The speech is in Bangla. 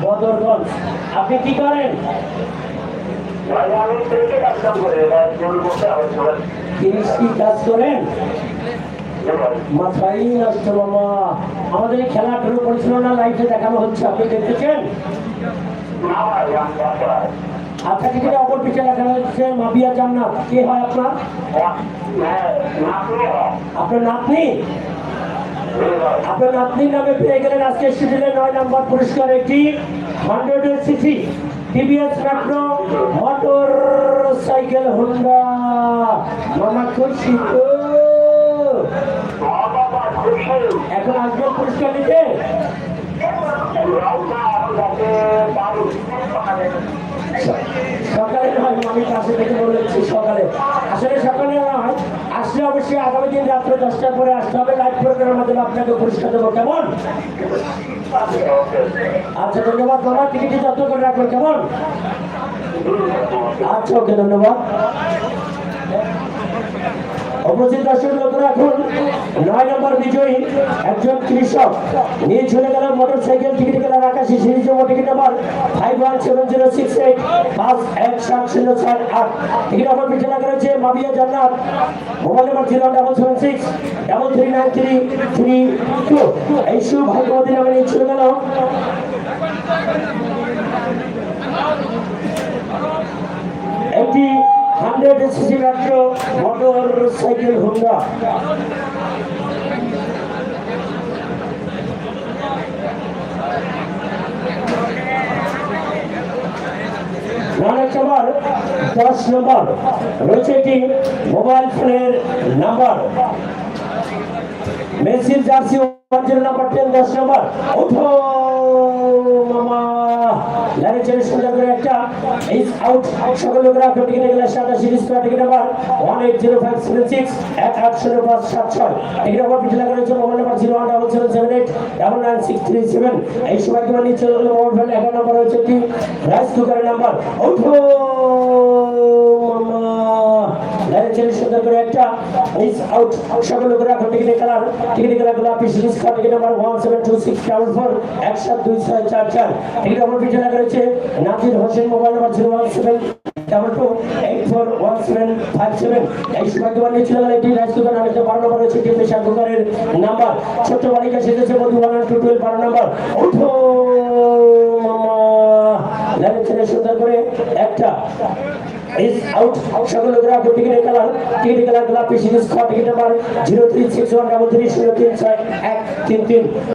বদরগঞ্জ। আপনি কি করেন? কি কাজ করেন? মাথায় নষ্ট বাবা। আমাদের এই খেলা শুরু করেছিল না, লাইভে দেখানো হচ্ছে, আপনি দেখতেছেন? আচ্ছা, ঠিক আছে। অপর পিছিয়ে দেখানো হচ্ছে মাবিয়া জান্নাত। কে হয় আপনার? আপনার নাতনি? আপনার নাতনির নামে পেয়ে গেলেন আজকে শিবিরে 9 নম্বর পুরস্কার, একটি 100cc TVS metro motor cycle Honda. মামা খুশি তো? এখন আসবেন পুরস্কার নিতে? সকালে নয়, আমি পাশে থেকে বলেছি সকালে। আসলে সকালে নয়, আসলে অবশ্যই আগামী দিন রাত্রে 10টার পরে আসতে হবে। লাইভ প্রোগ্রামের মাধ্যমে আপনাকে পুরস্কার দেবো, কেমন? আচ্ছা, ধন্যবাদ বাবা। টিকিটটি যত্ন করে রাখবেন, কেমন? আচ্ছা, ওকে, ধন্যবাদ। অপোজিট দর্শক লোকেরা, এখন 9 নম্বর বিজয়ী একজন কৃষক নিয়ে চলে গেল মোটর সাইকেল টিকিট খেলার আকাশী series. Ticket number 517068 ticket number বিচনা করেছে মাবিয়া জান্নাত। Mobile number 07763393332। এই সুভাগ্যবতী নামে নিয়ে চলে গেল একটি 100cc metro motor cycle Honda. Number 10 নম্বর রয়েছে একটি মোবাইল ফোনের নাম্বার, মেসির জার্সি নাম্বার 10, 10 নম্বর। ওঠো মামা, লাইনে ছেড়ে সুন্দর করে একটা ইজ আউট। সকল লোকেরা টিকিট গেলে সাদা series ticket number 180576 180576। Ticket number পিছনে করেছে মোবাইল নাম্বার 01778999637। এই সময় তোমার নিচে মোবাইল ফোন 11 নম্বর রয়েছে একটি রাইস কুকারের নাম্বার। ওঠো মামা, লাইনে ছেড়ে সুন্দর করে একটা ইজ আউট। সকল লোকেরা টিকিট খেলার গোলাপি series ticket number 172644 172644। Ticket number পিছনে করেছে নাজির হোসেন, মোবাইল নাম্বার 017841757। এই সময় তোমার নিয়ে চলে গেল একটি রাইস কুকার নামে 12 নম্বর রয়েছে একটি প্রেসার কুকারের নাম্বার। ছোট্ট বালিকা সেজেছে মধু 112 12 নম্বর। ওঠো মামা, লাইনে ছেড়ে সুন্দর করে একটা ইজ আউট। সকল লোকেরা টিকিট খেলার গোলাপি সিরিজ টিকিট নাম্বার 0361330361333।